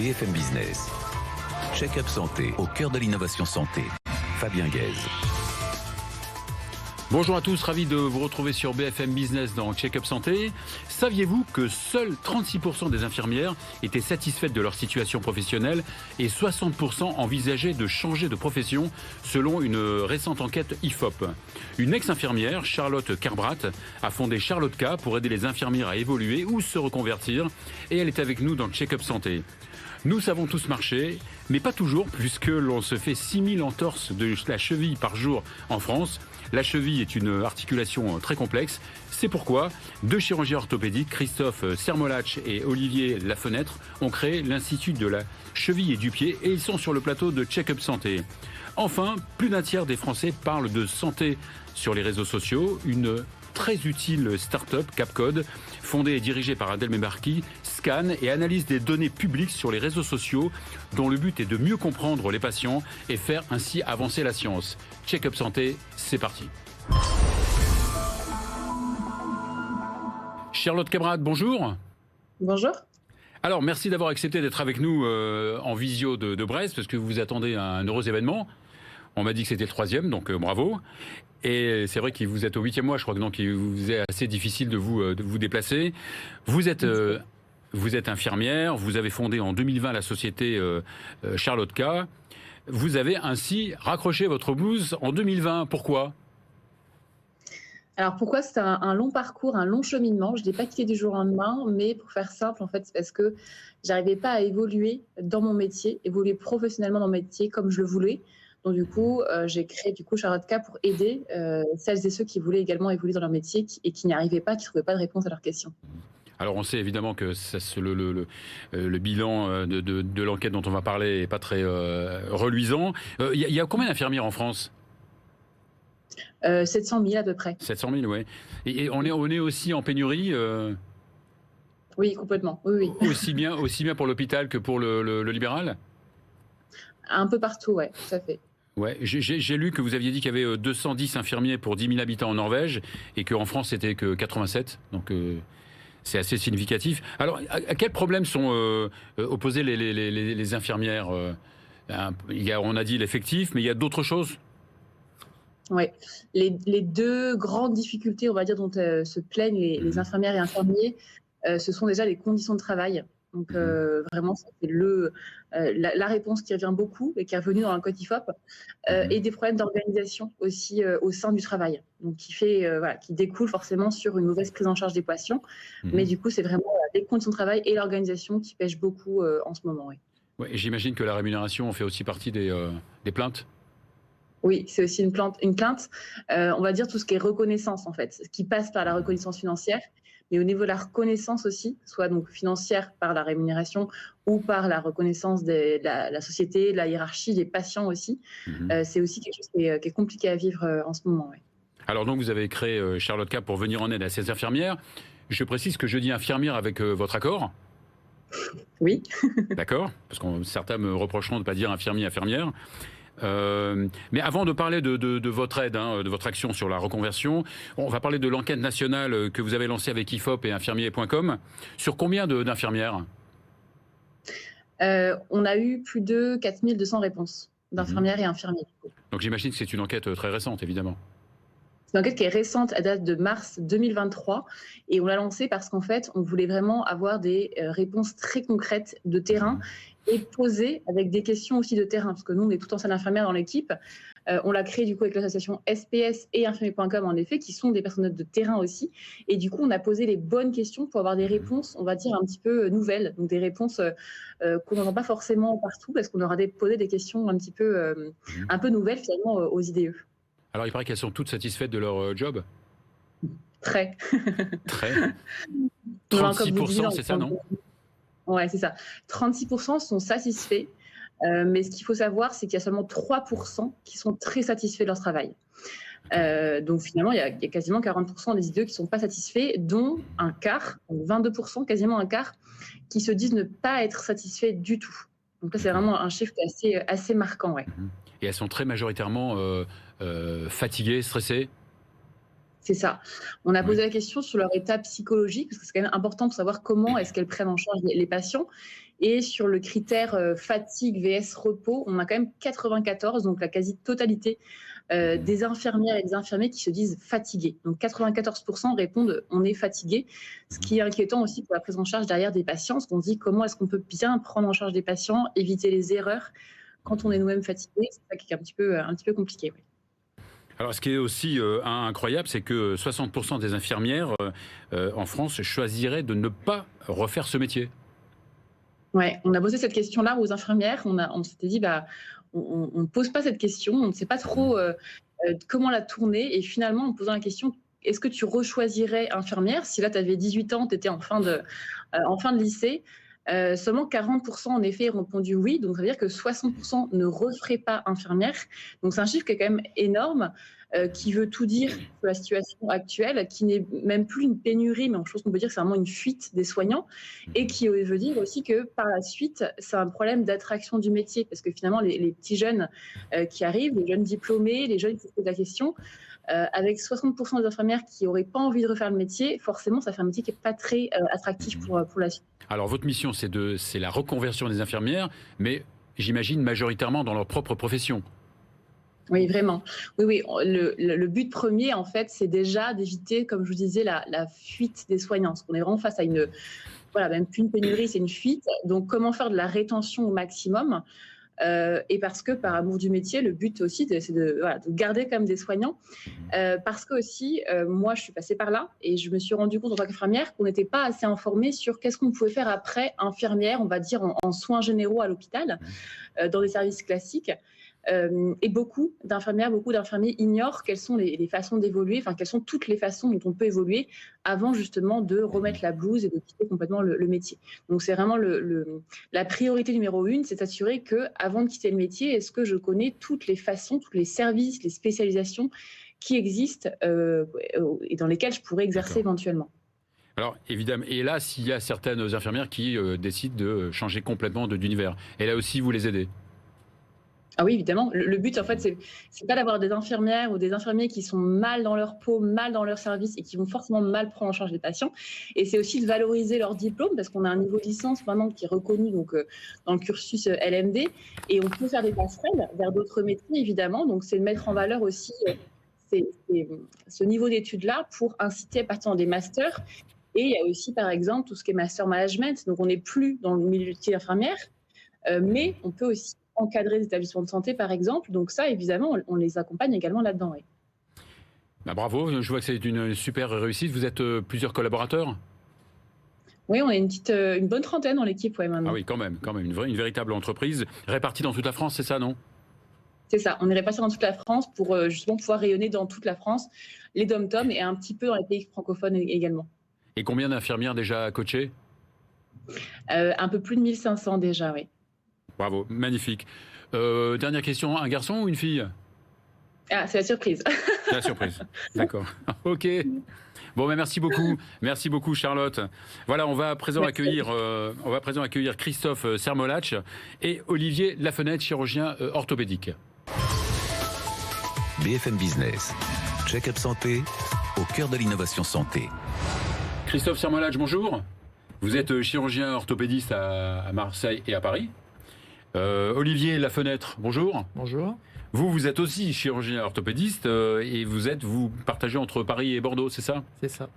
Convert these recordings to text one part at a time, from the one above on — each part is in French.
BFM Business. Check-up santé, au cœur de l'innovation santé. Fabien Guèze. Bonjour à tous, ravi de vous retrouver sur BFM Business dans Check-up Santé. Saviez-vous que seuls 36% des infirmières étaient satisfaites de leur situation professionnelle et 60% envisageaient de changer de profession selon une récente enquête IFOP. Une ex-infirmière, Charlotte Kerbrat, a fondé Charlotte K pour aider les infirmières à évoluer ou se reconvertir et elle est avec nous dans Check-up Santé. Nous savons tous marcher, mais pas toujours, puisque l'on se fait 6000 entorses de la cheville par jour en France. La cheville est une articulation très complexe. C'est pourquoi deux chirurgiens orthopédiques, Christophe Sermolach et Olivier Lafenêtre, ont créé l'Institut de la cheville et du pied et ils sont sur le plateau de Check-up Santé. Enfin, plus d'un tiers des Français parlent de santé sur les réseaux sociaux. Une très utile start-up, Capcode, fondée et dirigée par Adèle Memarchi, scanne et analyse des données publiques sur les réseaux sociaux dont le but est de mieux comprendre les patients et faire ainsi avancer la science. Check-up Santé, c'est parti. Charlotte Kerbrat, bonjour. Bonjour. Alors, merci d'avoir accepté d'être avec nous en visio de Brest, parce que vous vous attendez à un heureux événement. On m'a dit que c'était le 3e, donc bravo. Et c'est vrai que vous êtes au 8e mois, je crois que donc il vous est assez difficile de vous déplacer. Vous êtes infirmière, vous avez fondé en 2020 la société Charlotte K. Vous avez ainsi raccroché votre blouse en 2020. Pourquoi ? Alors pourquoi ? C'est un long parcours, un long cheminement. Je ne l'ai pas quitté du jour au lendemain, mais pour faire simple, en fait, c'est parce que j'arrivais pas à évoluer dans mon métier, évoluer professionnellement dans mon métier comme je le voulais. Donc du coup, j'ai créé Charlotte K pour aider celles et ceux qui voulaient également évoluer dans leur métier et qui n'y arrivaient pas, qui ne trouvaient pas de réponse à leurs questions. Alors on sait évidemment que le bilan de l'enquête dont on va parler n'est pas très reluisant. Il y a combien d'infirmières en France ? 700 000 à peu près. 700 000, oui. Et on est aussi en pénurie Oui, complètement. Oui. Aussi bien pour l'hôpital que pour le libéral ? Un peu partout, oui, tout à fait. Ouais, j'ai lu que vous aviez dit qu'il y avait 210 infirmiers pour 10 000 habitants en Norvège et qu'en France, c'était que 87. Donc, c'est assez significatif. Alors, à quels problèmes sont opposés les infirmières ? On a dit l'effectif, mais il y a d'autres choses ? Oui. Les deux grandes difficultés, on va dire, dont se plaignent les infirmières et infirmiers, ce sont déjà les conditions de travail. Donc vraiment, c'est la réponse qui revient beaucoup et qui est revenue dans le code IFOP, et des problèmes d'organisation aussi au sein du travail, donc qui découle forcément sur une mauvaise prise en charge des patients. Mais du coup, c'est vraiment les conditions de travail et l'organisation qui pêchent beaucoup en ce moment. Oui. Ouais, et j'imagine que la rémunération fait aussi partie des plaintes. Oui, c'est aussi une plainte. On va dire tout ce qui est reconnaissance, en fait, ce qui passe par la reconnaissance financière, mais au niveau de la reconnaissance aussi, soit donc financière par la rémunération ou par la reconnaissance de la société, de la hiérarchie, des patients aussi. C'est aussi quelque chose qui est compliqué à vivre en ce moment. Oui. Alors donc vous avez créé Charlotte K pour venir en aide à ces infirmières. Je précise que je dis infirmière avec votre accord. Oui. D'accord, parce que certains me reprocheront de ne pas dire infirmier, infirmière. Mais avant de parler de votre aide, de votre action sur la reconversion, on va parler de l'enquête nationale que vous avez lancée avec IFOP et infirmier.com. Sur combien d'infirmières ? On a eu plus de 4200 réponses d'infirmières et infirmiers. Donc j'imagine que c'est une enquête très récente, évidemment. C'est une enquête qui est récente, à date de mars 2023, et on l'a lancée parce qu'en fait, on voulait vraiment avoir des réponses très concrètes de terrain et posées avec des questions aussi de terrain, parce que nous, on est tout anciens infirmières dans l'équipe. On l'a créé du coup avec l'association SPS et infirmier.com, en effet, qui sont des personnes de terrain aussi. Et du coup, on a posé les bonnes questions pour avoir des réponses, on va dire, un petit peu nouvelles, donc des réponses qu'on n'entend pas forcément partout, parce qu'on leur a posé des questions un peu nouvelles finalement aux IDE. Alors, il paraît qu'elles sont toutes satisfaites de leur job ? Très. 36%, c'est ça, non ? Ouais, c'est ça. 36% sont satisfaits, mais ce qu'il faut savoir, c'est qu'il y a seulement 3% qui sont très satisfaits de leur travail. Donc finalement, il y a quasiment 40% des IDE qui ne sont pas satisfaits, dont un quart, 22%, quasiment un quart, qui se disent ne pas être satisfaits du tout. Donc là, c'est vraiment un chiffre assez marquant. Ouais. Et elles sont très majoritairement fatiguées, stressées ? C'est ça. On a posé la question sur leur état psychologique, parce que c'est quand même important de savoir comment est-ce qu'elles prennent en charge les patients. Et sur le critère fatigue vs repos, on a quand même 94, donc la quasi-totalité des infirmières et des infirmiers qui se disent fatigués. Donc 94% répondent on est fatigué, ce qui est inquiétant aussi pour la prise en charge derrière des patients, parce qu'on se dit comment est-ce qu'on peut bien prendre en charge des patients, éviter les erreurs quand on est nous-mêmes fatigués. C'est ça qui est un petit peu compliqué. Oui. Alors, ce qui est aussi incroyable, c'est que 60% des infirmières en France choisiraient de ne pas refaire ce métier. Ouais, on a posé cette question-là aux infirmières. On s'était dit, on ne pose pas cette question, on ne sait pas trop comment la tourner. Et finalement, en posant la question, est-ce que tu rechoisirais infirmière si là, tu avais 18 ans, tu étais en fin de lycée? Seulement 40% en effet ont répondu oui, donc ça veut dire que 60% ne referaient pas infirmière. Donc c'est un chiffre qui est quand même énorme, qui veut tout dire sur la situation actuelle, qui n'est même plus une pénurie, mais en chose qu'on peut dire que c'est vraiment une fuite des soignants, et qui veut dire aussi que par la suite, c'est un problème d'attraction du métier, parce que finalement les petits jeunes qui arrivent, les jeunes diplômés, les jeunes qui se posent la question, avec 60% des infirmières qui n'auraient pas envie de refaire le métier, forcément ça fait un métier qui n'est pas très attractif pour la suite. Alors votre mission, c'est la reconversion des infirmières, mais j'imagine majoritairement dans leur propre profession. Oui, vraiment. Oui. Le but premier, en fait, c'est déjà d'éviter, comme je vous disais, la fuite des soignants. Parce qu'on est vraiment face à même plus une pénurie, c'est une fuite. Donc, comment faire de la rétention au maximum? Et parce que par amour du métier, le but aussi, c'est de garder quand même des soignants. Parce que aussi, moi, je suis passée par là et je me suis rendu compte en tant qu'infirmière qu'on n'était pas assez informés sur qu'est-ce qu'on pouvait faire après infirmière, on va dire en soins généraux à l'hôpital, dans des services classiques. Et beaucoup d'infirmiers ignorent quelles sont les façons d'évoluer, quelles sont toutes les façons dont on peut évoluer avant justement de remettre la blouse et de quitter complètement le métier. Donc c'est vraiment la priorité numéro 1, c'est s'assurer qu'avant de quitter le métier, est-ce que je connais toutes les façons, tous les services, les spécialisations qui existent et dans lesquelles je pourrais exercer éventuellement. Alors évidemment, et là s'il y a certaines infirmières qui décident de changer complètement d'univers, et là aussi vous les aidez? Ah oui, évidemment. Le but, en fait, c'est pas d'avoir des infirmières ou des infirmiers qui sont mal dans leur peau, mal dans leur service et qui vont forcément mal prendre en charge les patients. Et c'est aussi de valoriser leur diplôme parce qu'on a un niveau de licence maintenant qui est reconnu donc, dans le cursus LMD et on peut faire des passerelles vers d'autres métiers, évidemment. Donc, c'est de mettre en valeur aussi ce niveau d'études-là pour inciter à partir dans des masters. Et il y a aussi, par exemple, tout ce qui est master management. Donc, on n'est plus dans le milieu infirmière, mais on peut aussi encadrer des établissements de santé, par exemple. Donc ça, évidemment, on les accompagne également là-dedans. Oui. Bravo, je vois que c'est une super réussite. Vous êtes plusieurs collaborateurs? Oui, on est une bonne trentaine dans l'équipe maintenant. Ah oui, quand même une véritable entreprise répartie dans toute la France, c'est ça, non? C'est ça, on est répartis dans toute la France pour justement pouvoir rayonner dans toute la France, les dom-tom et un petit peu dans les pays francophones également. Et combien d'infirmières déjà coachées? Un peu plus de 1500 déjà, oui. Bravo, magnifique. Dernière question, un garçon ou une fille? Ah, c'est la surprise. C'est la surprise, d'accord. Ok. Bon, ben merci beaucoup Charlotte. Voilà, on va à présent accueillir Christophe Sermolach et Olivier Lafenêtre, chirurgien orthopédique. BFM Business, check-up santé, au cœur de l'innovation santé. Christophe Sermolach, bonjour. Vous êtes chirurgien orthopédiste à Marseille et à Paris. Olivier Lafenêtre, bonjour. Bonjour. Vous êtes aussi chirurgien orthopédiste et vous partagez entre Paris et Bordeaux, c'est ça? C'est ça.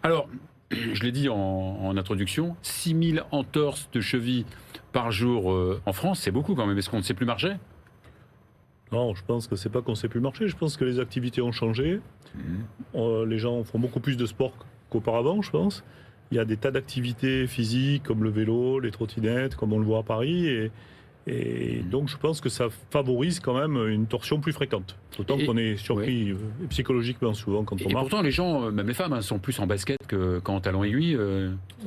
Alors, je l'ai dit en introduction, 6000 entorses de cheville par jour en France, c'est beaucoup quand même. Est-ce qu'on ne sait plus marcher? Non, je pense que c'est pas qu'on ne sait plus marcher. Je pense que les activités ont changé. Les gens font beaucoup plus de sport qu'auparavant, je pense. Il y a des tas d'activités physiques comme le vélo, les trottinettes, comme on le voit à Paris. Et donc, je pense que ça favorise quand même une torsion plus fréquente. D'autant qu'on est surpris psychologiquement souvent quand on marche. Et pourtant, les gens, même les femmes, sont plus en basket qu'en talons aiguilles.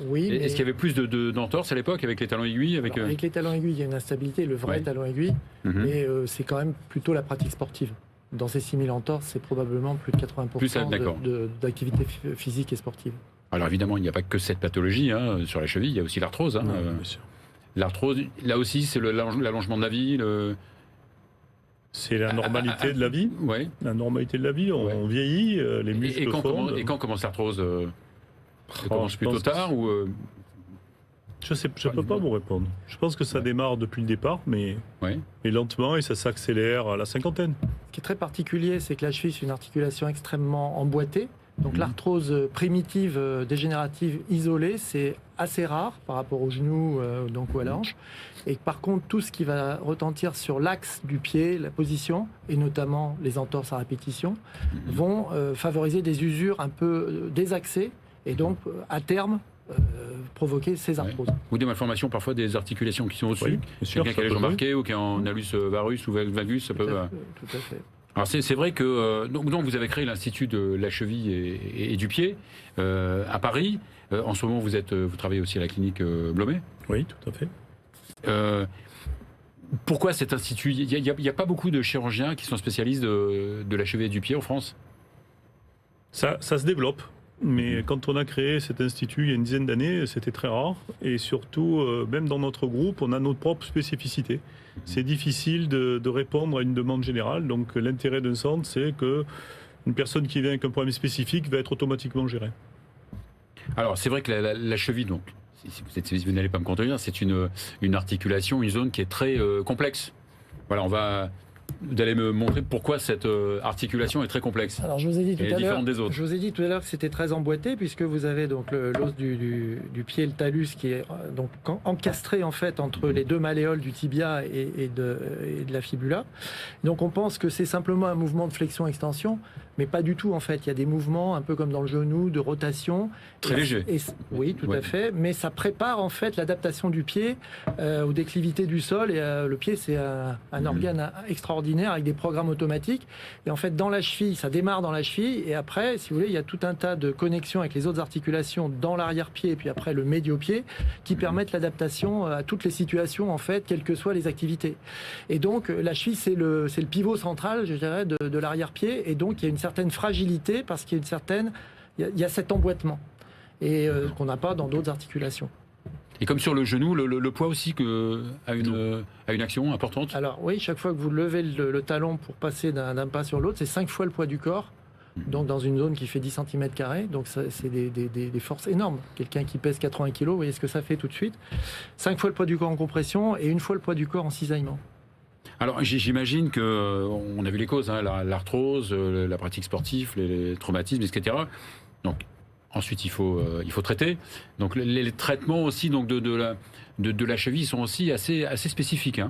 Oui. Est-ce qu'il y avait plus d'entorses à l'époque avec les talons aiguilles? Avec les talons aiguilles, il y a une instabilité, le vrai talon aiguille. Mais c'est quand même plutôt la pratique sportive. Dans ces 6000 entorses, c'est probablement plus de 80% d'activité physique et sportive. Alors évidemment, il n'y a pas que cette pathologie sur la cheville, il y a aussi l'arthrose. Bien sûr. L'arthrose, là aussi, c'est l'allongement de la vie. C'est la normalité de la vie. Ouais. La normalité de la vie. On vieillit, les muscles fondent. Et quand commence l'arthrose Ça commence plutôt tard ou Je ne peux pas vous répondre. Je pense que ça démarre depuis le départ, mais lentement, et ça s'accélère à la cinquantaine. Ce qui est très particulier, c'est que la cheville, c'est une articulation extrêmement emboîtée. Donc l'arthrose primitive dégénérative isolée, c'est assez rare par rapport au genou ou à la hanche. Et par contre, tout ce qui va retentir sur l'axe du pied, la position, et notamment les entorses à répétition, vont favoriser des usures un peu désaxées et donc à terme provoquer ces arthroses. Ou des malformations parfois des articulations qui sont au-dessus. Quelqu'un qui a les jambes marquées ou qui est en alus varus ou valgus, ça peut... Tout à fait. Alors c'est vrai que donc vous avez créé l'Institut de la cheville et du pied à Paris. En ce moment, vous travaillez aussi à la clinique Blomet. Oui, tout à fait. Pourquoi cet institut ? Il n'y a pas beaucoup de chirurgiens qui sont spécialistes de la cheville et du pied en France ? Ça se développe. Mais quand on a créé cet institut il y a une dizaine d'années, c'était très rare. Et surtout, même dans notre groupe, on a notre propre spécificité. C'est difficile de répondre à une demande générale. Donc l'intérêt d'un centre, c'est qu'une personne qui vient avec un problème spécifique va être automatiquement gérée. Alors c'est vrai que la cheville, donc, si vous n'allez pas me contredire, c'est une articulation, une zone qui est très complexe. Voilà, vous allez me montrer pourquoi cette articulation est très complexe. Alors je vous ai dit tout à l'heure que c'était très emboîté puisque vous avez donc l'os du pied et le talus qui est donc encastré en fait entre les deux malléoles du tibia et de la fibula. Donc on pense que c'est simplement un mouvement de flexion-extension, mais pas du tout en fait. Il y a des mouvements un peu comme dans le genou de rotation. Très léger. Oui, tout à fait. Mais ça prépare en fait l'adaptation du pied aux déclivités du sol. Et le pied c'est un organe extraordinaire avec des programmes automatiques. Et en fait, dans la cheville, ça démarre dans la cheville. Et après, si vous voulez, il y a tout un tas de connexions avec les autres articulations dans l'arrière-pied et puis après le médio-pied qui permettent l'adaptation à toutes les situations, en fait, quelles que soient les activités. Et donc, la cheville, c'est le pivot central, je dirais, de l'arrière-pied. Et donc, il y a une certaine fragilité parce qu'il y a cet emboîtement. Et qu'on n'a pas dans d'autres articulations. Et comme sur le genou, le poids aussi a une action importante ? Alors oui, chaque fois que vous levez le talon pour passer d'un pas sur l'autre, c'est 5 fois le poids du corps, donc dans une zone qui fait 10 cm², donc c'est des forces énormes. Quelqu'un qui pèse 80 kg, vous voyez ce que ça fait tout de suite. 5 fois le poids du corps en compression et 1 fois le poids du corps en cisaillement. Alors j'imagine qu'on a vu les causes, l'arthrose, la pratique sportive, les traumatismes, etc. Donc ensuite, il faut traiter. Donc, les traitements aussi donc de la cheville sont aussi assez spécifiques.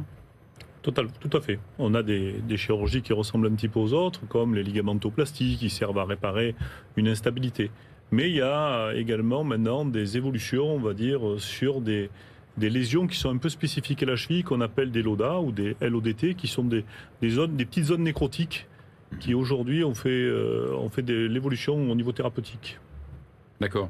Tout à fait. On a des chirurgies qui ressemblent un petit peu aux autres, comme les ligamentoplasties, qui servent à réparer une instabilité. Mais il y a également maintenant des évolutions, on va dire, sur des lésions qui sont un peu spécifiques à la cheville, qu'on appelle des LODA ou des LODT, qui sont des petites zones nécrotiques qui aujourd'hui ont fait de l'évolution au niveau thérapeutique. D'accord.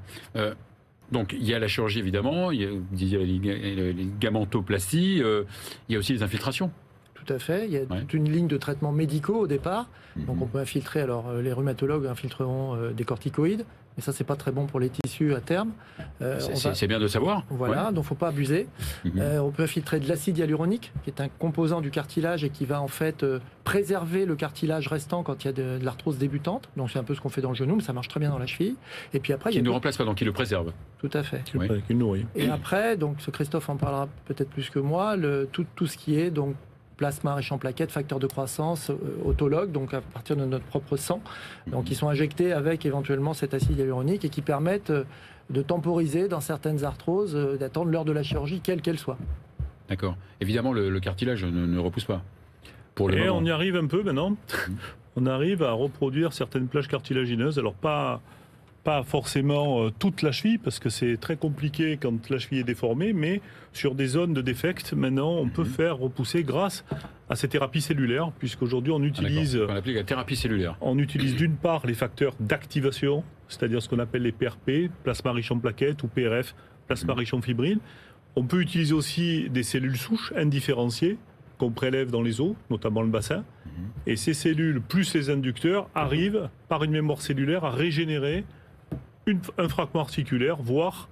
Donc, il y a la chirurgie, évidemment, il y a les ligamentoplasties, il y a aussi les infiltrations. Tout à fait. Il y a toute une ligne de traitements médicaux au départ. Donc, on peut infiltrer. Alors, les rhumatologues infiltreront des corticoïdes, mais ça, c'est pas très bon pour les tissus à terme. C'est bien de savoir. Voilà, donc il ne faut pas abuser. On peut infiltrer de l'acide hyaluronique, qui est un composant du cartilage et qui va en fait préserver le cartilage restant quand il y a de l'arthrose débutante. Donc c'est un peu ce qu'on fait dans le genou, mais ça marche très bien dans la cheville. Et puis après, qui ne remplace pas, donc qui le préserve. Tout à fait. Qui nourrit. Et après, donc ce Christophe en parlera peut-être plus que moi, tout ce qui est donc plasma riche en plaquettes, facteurs de croissance, autologues, donc à partir de notre propre sang, donc qui sont injectés avec éventuellement cet acide hyaluronique et qui permettent de temporiser dans certaines arthroses, d'attendre l'heure de la chirurgie, quelle qu'elle soit. D'accord. Évidemment, le cartilage ne repousse pas. Et on y arrive un peu maintenant. On arrive à reproduire certaines plages cartilagineuses. Alors pas forcément toute la cheville, parce que c'est très compliqué quand la cheville est déformée, mais sur des zones de défect, maintenant, on peut faire repousser grâce à ces thérapies cellulaires, puisqu'aujourd'hui, on utilise... On applique la thérapie cellulaire. On utilise d'une part les facteurs d'activation, c'est-à-dire ce qu'on appelle les PRP, plasma riche en plaquettes, ou PRF, plasma riche en fibrilles. On peut utiliser aussi des cellules souches indifférenciées, qu'on prélève dans les os, notamment le bassin. Et ces cellules, plus les inducteurs, arrivent, par une mémoire cellulaire, à régénérer un fragment articulaire, voire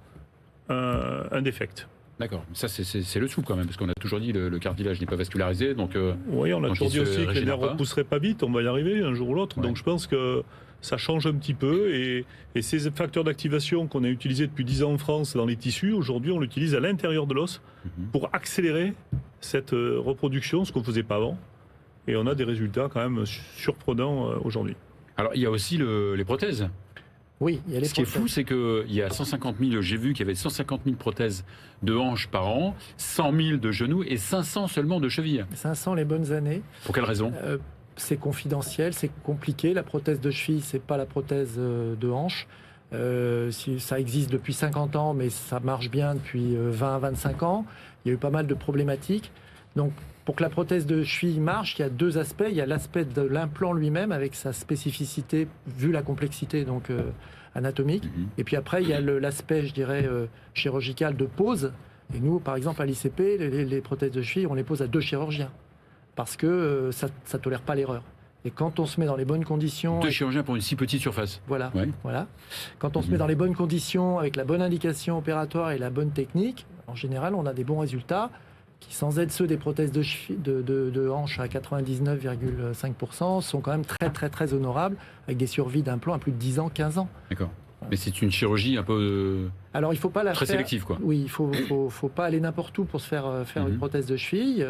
un défect. D'accord. Ça, c'est le sou quand même, parce qu'on a toujours dit le cartilage n'est pas vascularisé. Donc, oui, on a toujours dit aussi que les nerfs ne pas. repousseraient pas vite, on va y arriver un jour ou l'autre. Ouais. Donc je pense que ça change un petit peu. Et ces facteurs d'activation qu'on a utilisés depuis 10 ans en France dans les tissus, aujourd'hui, on l'utilise à l'intérieur de l'os pour accélérer cette reproduction, ce qu'on ne faisait pas avant. Et on a des résultats quand même surprenants aujourd'hui. Alors, il y a aussi les prothèses. Oui, il y a les Ce qui est prothèses. fou, c'est qu'il y a 150 000, j'ai vu qu'il y avait 150 000 prothèses de hanches par an, 100 000 de genoux et 500 seulement de chevilles. 500 les bonnes années. Pour quelle raison? C'est confidentiel, c'est compliqué. La prothèse de cheville, c'est pas la prothèse de hanche. Ça existe depuis 50 ans, mais ça marche bien depuis 20 à 25 ans. Il y a eu pas mal de problématiques. Donc, pour que la prothèse de cheville marche, il y a deux aspects. Il y a l'aspect de l'implant lui-même avec sa spécificité, vu la complexité donc anatomique. Et puis après, il y a l'aspect, je dirais, chirurgical de pose. Et nous, par exemple, à l'ICP, les prothèses de cheville, on les pose à 2 chirurgiens. Parce que ça ne tolère pas l'erreur. Et quand on se met dans les bonnes conditions... 2 chirurgiens pour une si petite surface. Voilà, Ouais. voilà. Quand on se met dans les bonnes conditions, avec la bonne indication opératoire et la bonne technique, en général, on a des bons résultats qui, sans être ceux des prothèses de hanche à 99,5%, sont quand même très, très, très honorables, avec des survies d'implants à plus de 10 ans, 15 ans. D'accord. Mais c'est une chirurgie un peu Alors, il faut pas la très faire... sélective, quoi. Oui, il faut pas aller n'importe où pour se faire une prothèse de cheville.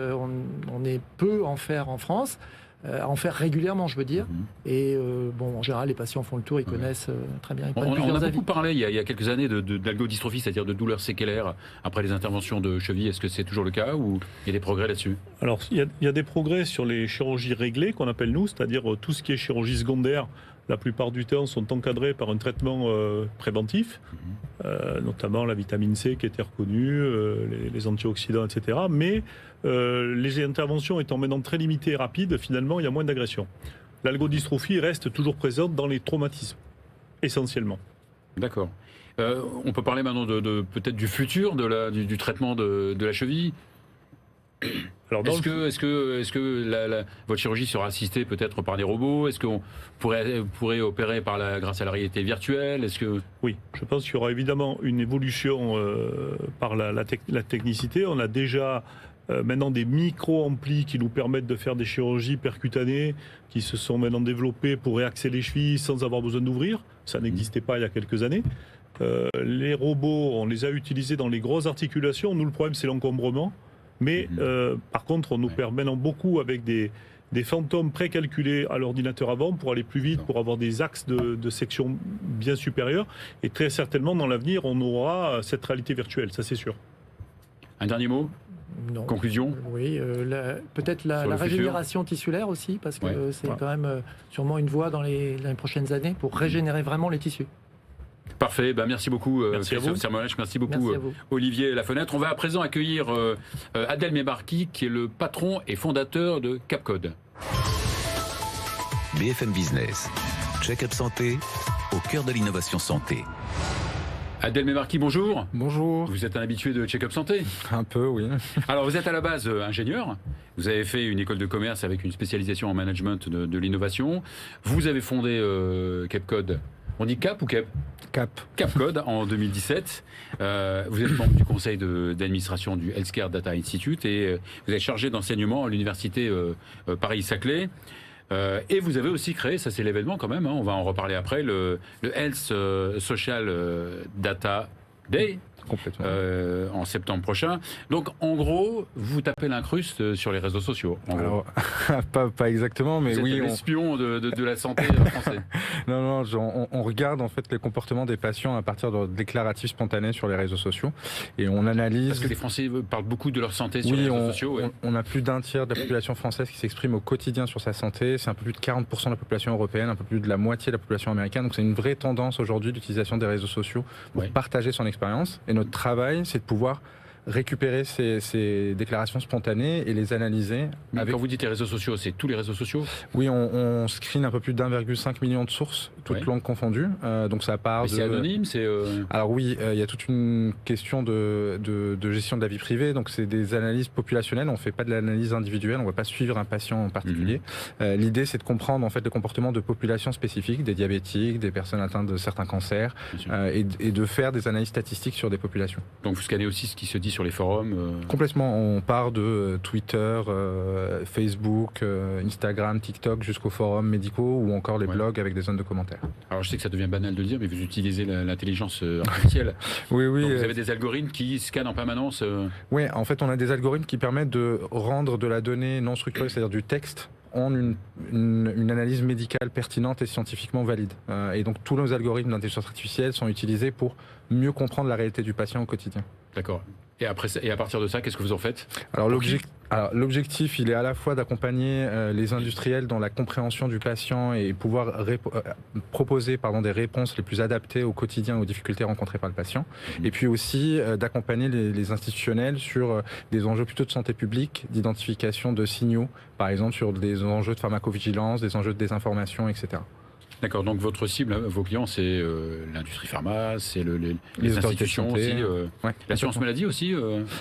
On est peu en faire en France, en faire régulièrement, je veux dire. Et bon, en général, les patients font le tour, ils connaissent très bien. Ils prennent On plusieurs a avis. beaucoup parlé il y a quelques années d'algodystrophie, c'est-à-dire de douleurs séquelaires après les interventions de cheville. Est-ce que c'est toujours le cas ou il y a des progrès là-dessus? Alors, il y a des progrès sur les chirurgies réglées, qu'on appelle nous, c'est-à-dire tout ce qui est chirurgie secondaire, la plupart du temps, sont encadrés par un traitement préventif, notamment la vitamine C qui était reconnue, les antioxydants, etc. Mais les interventions étant maintenant très limitées et rapides, finalement, il y a moins d'agression. L'algodystrophie reste toujours présente dans les traumatismes, essentiellement. D'accord. On peut parler maintenant peut-être du futur du traitement de la cheville. Alors, Est-ce que votre chirurgie sera assistée peut-être par des robots? Est-ce qu'on pourrait opérer grâce à la réalité virtuelle? Oui, je pense qu'il y aura évidemment une évolution par la technicité. On a déjà maintenant des micro-amplis qui nous permettent de faire des chirurgies percutanées qui se sont maintenant développées pour réaxer les chevilles sans avoir besoin d'ouvrir. Ça n'existait pas il y a quelques années. Les robots, on les a utilisés dans les grosses articulations. Nous, le problème, c'est l'encombrement. Mais par contre, on nous permet beaucoup avec des fantômes précalculés à l'ordinateur avant pour aller plus vite, pour avoir des axes de section bien supérieurs. Et très certainement, dans l'avenir, on aura cette réalité virtuelle, ça c'est sûr. Un dernier mot? Non. Conclusion? Oui, peut-être la régénération tissulaire aussi, parce que c'est quand même sûrement une voie dans les prochaines années pour régénérer vraiment les tissus. Parfait, merci beaucoup Christophe Sermolech, merci beaucoup Olivier Lafenêtre. On va à présent accueillir Adel Mebarki qui est le patron et fondateur de Capcode. BFM Business, Check-up Santé, au cœur de l'innovation santé. Adel Mebarki, bonjour. Bonjour. Vous êtes un habitué de Check-up Santé? Un peu, oui. Alors vous êtes à la base ingénieur, vous avez fait une école de commerce avec une spécialisation en management de l'innovation, vous avez fondé Capcode. On dit Cap ou Cap? Capcode en 2017. Vous êtes membre du conseil d'administration du Healthcare Data Institute et vous êtes chargé d'enseignement à l'université Paris-Saclay. Et vous avez aussi créé, ça c'est l'événement quand même, on va en reparler après, le Health Social Data Day. Complètement. En septembre prochain. Donc, en gros, vous tapez l'incruste sur les réseaux sociaux. Alors, pas exactement, mais vous oui. Vous êtes l'espion de la santé française. Non, on regarde en fait les comportements des patients à partir de déclaratifs spontanés sur les réseaux sociaux et on analyse. Parce que les Français parlent beaucoup de leur santé sur les réseaux sociaux. On a plus d'un tiers de la population française qui s'exprime au quotidien sur sa santé. C'est un peu plus de 40% de la population européenne, un peu plus de la moitié de la population américaine. Donc, c'est une vraie tendance aujourd'hui d'utilisation des réseaux sociaux pour partager son expérience. Et notre travail, c'est de pouvoir récupérer ces déclarations spontanées et les analyser. Quand vous dites les réseaux sociaux, c'est tous les réseaux sociaux? Oui, on screen un peu plus d'1,5 million de sources, toutes langues confondues. Donc ça part. C'est anonyme, Alors oui, il y a toute une question de gestion de la vie privée. Donc c'est des analyses populationnelles. On ne fait pas de l'analyse individuelle. On ne va pas suivre un patient en particulier. L'idée, c'est de comprendre en fait le comportement de populations spécifiques, des diabétiques, des personnes atteintes de certains cancers, et de faire des analyses statistiques sur des populations. Donc vous scannez aussi ce qui se dit sur les forums Complètement. On part de Twitter, Facebook, Instagram, TikTok jusqu'aux forums médicaux ou encore les blogs avec des zones de commentaires. Alors je sais que ça devient banal de le dire, mais vous utilisez l'intelligence artificielle. Oui. Donc, vous avez des algorithmes qui scannent en permanence Oui, en fait, on a des algorithmes qui permettent de rendre de la donnée non structurée, c'est-à-dire du texte, en une analyse médicale pertinente et scientifiquement valide. Et donc tous nos algorithmes d'intelligence artificielle sont utilisés pour mieux comprendre la réalité du patient au quotidien. D'accord. Et à partir de ça, qu'est-ce que vous en faites ? Alors l'objectif, il est à la fois d'accompagner les industriels dans la compréhension du patient et pouvoir proposer des réponses les plus adaptées au quotidien, aux difficultés rencontrées par le patient. Et puis aussi d'accompagner les institutionnels sur des enjeux plutôt de santé publique, d'identification de signaux, par exemple sur des enjeux de pharmacovigilance, des enjeux de désinformation, etc. D'accord, donc votre cible, vos clients, c'est l'industrie pharma, c'est les institutions aussi, l'assurance maladie aussi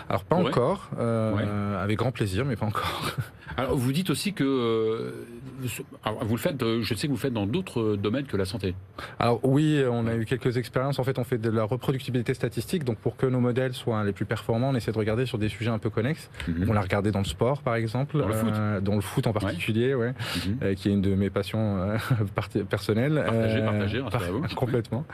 Alors pas encore, avec grand plaisir, mais pas encore. Alors vous dites aussi que vous le faites, je sais que vous le faites dans d'autres domaines que la santé. Alors oui, on a eu quelques expériences. En fait, on fait de la reproductibilité statistique. Donc pour que nos modèles soient les plus performants, on essaie de regarder sur des sujets un peu connexes. On l'a regardé dans le sport, par exemple, dans le foot en particulier, qui est une de mes passions personnelles. Partagé, complètement.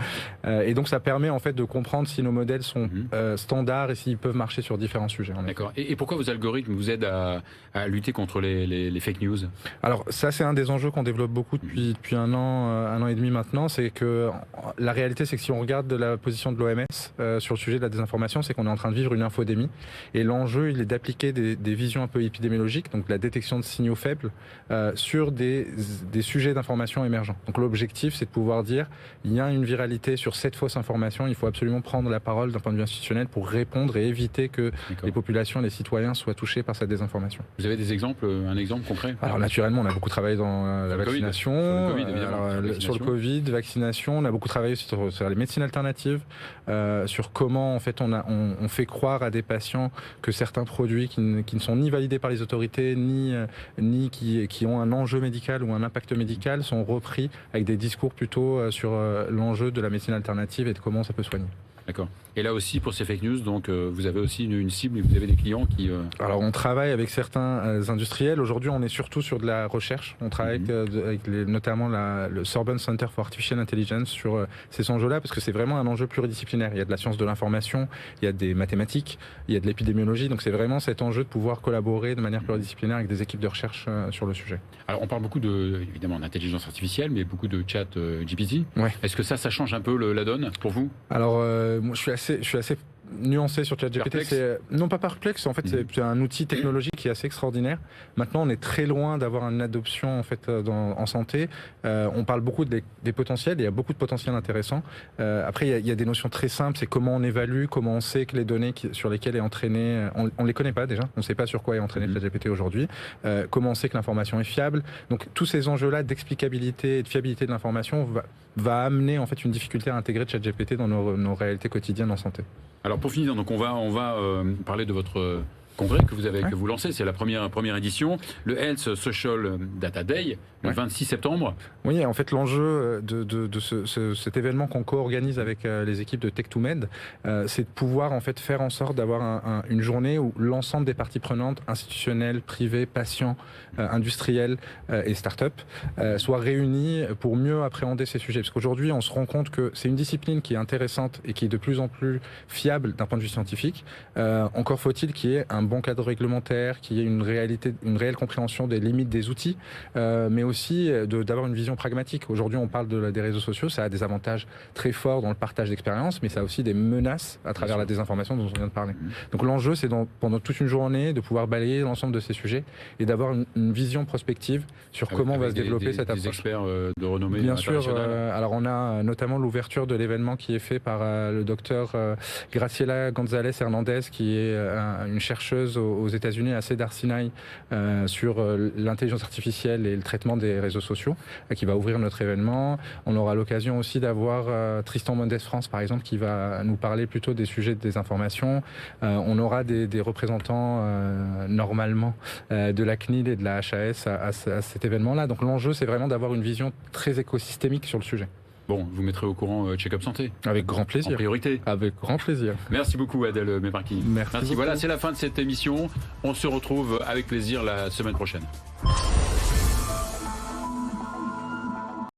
Et donc ça permet en fait de comprendre si nos modèles sont standards et s'ils peuvent marcher sur différents sujets. D'accord. Et pourquoi vos algorithmes vous aident à lutter contre les fake news ? Alors ça, c'est un des enjeux qu'on développe beaucoup depuis un an et demi maintenant. C'est que la réalité, c'est que si on regarde de la position de l'OMS sur le sujet de la désinformation, c'est qu'on est en train de vivre une infodémie. Et l'enjeu, il est d'appliquer des visions un peu épidémiologiques, donc la détection de signaux faibles, sur des sujets d'information émergents. Donc l'objectif, c'est de pouvoir dire, il y a une viralité sur cette fausse information, il faut absolument prendre la parole d'un point de vue institutionnel pour répondre et éviter que les populations, les citoyens soient touchés par cette désinformation. Vous avez des exemples, un exemple concret ? Alors naturellement, on a beaucoup travaillé dans la vaccination, sur le Covid, vaccination. On a beaucoup travaillé aussi sur les médecines alternatives, sur comment en fait on fait croire à des patients que certains produits qui ne sont ni validés par les autorités ni qui ont un enjeu médical ou un impact médical sont repris avec des discours plutôt sur l'enjeu de la médecine alternative et de comment ça peut soigner. D'accord. Et là aussi, pour ces fake news, donc, vous avez aussi une cible et vous avez des clients qui... Alors, on travaille avec certains industriels. Aujourd'hui, on est surtout sur de la recherche. On travaille avec notamment le Sorbonne Center for Artificial Intelligence sur ces enjeux-là, parce que c'est vraiment un enjeu pluridisciplinaire. Il y a de la science de l'information, il y a des mathématiques, il y a de l'épidémiologie. Donc, c'est vraiment cet enjeu de pouvoir collaborer de manière pluridisciplinaire avec des équipes de recherche sur le sujet. Alors, on parle beaucoup évidemment d'intelligence artificielle, mais beaucoup de chat GPT. Ouais. Est-ce que ça change un peu la donne pour vous ? Alors, moi, je suis assez nuancé sur ChatGPT. Non pas perplexe, en fait c'est un outil technologique qui est assez extraordinaire. Maintenant on est très loin d'avoir une adoption en fait en santé. On parle beaucoup des potentiels, il y a beaucoup de potentiels intéressants. Après il y a des notions très simples, c'est comment on évalue, comment on sait que les données sur lesquelles est entraîné, on les connaît pas déjà, on ne sait pas sur quoi est entraîné ChatGPT aujourd'hui, comment on sait que l'information est fiable. Donc tous ces enjeux-là d'explicabilité et de fiabilité de l'information va amener en fait une difficulté à intégrer ChatGPT dans nos réalités quotidiennes en santé. Alors pour finir, donc on va parler de votre congrès que vous lancez, c'est la première édition, le Health Social Data Day, le 26 septembre. Oui, en fait l'enjeu de cet événement qu'on co-organise avec les équipes de Tech2Med, c'est de pouvoir en fait faire en sorte d'avoir une journée où l'ensemble des parties prenantes, institutionnelles, privées, patients, industriels et start-up, soient réunis pour mieux appréhender ces sujets. Parce qu'aujourd'hui, on se rend compte que c'est une discipline qui est intéressante et qui est de plus en plus fiable d'un point de vue scientifique. Encore faut-il qu'il y ait un bon cadre réglementaire, qu'il y ait une réelle compréhension des limites des outils, mais aussi d'avoir une vision pragmatique. Aujourd'hui, on parle des réseaux sociaux, ça a des avantages très forts dans le partage d'expériences, mais ça a aussi des menaces à travers la désinformation dont on vient de parler. Donc l'enjeu, c'est pendant toute une journée de pouvoir balayer l'ensemble de ces sujets et d'avoir une vision prospective sur comment va se développer cette approche. Des experts de renommée Bien internationale. sûr, alors on a notamment l'ouverture de l'événement qui est fait par le docteur Graciela González Hernandez, qui est une chercheuse aux États-Unis à Cedars-Sinai sur l'intelligence artificielle et le traitement des réseaux sociaux, qui va ouvrir notre événement. On aura l'occasion aussi d'avoir Tristan Mondes France, par exemple, qui va nous parler plutôt des sujets de désinformation. On aura des représentants normalement de la CNIL et de la HAS à cet événement-là. Donc l'enjeu, c'est vraiment d'avoir une vision très écosystémique sur le sujet. Bon, vous mettrez au courant Check-up Santé. Avec grand plaisir. En priorité. Avec grand plaisir. Merci beaucoup Adèle Mebarki. Merci. Voilà, c'est la fin de cette émission. On se retrouve avec plaisir la semaine prochaine.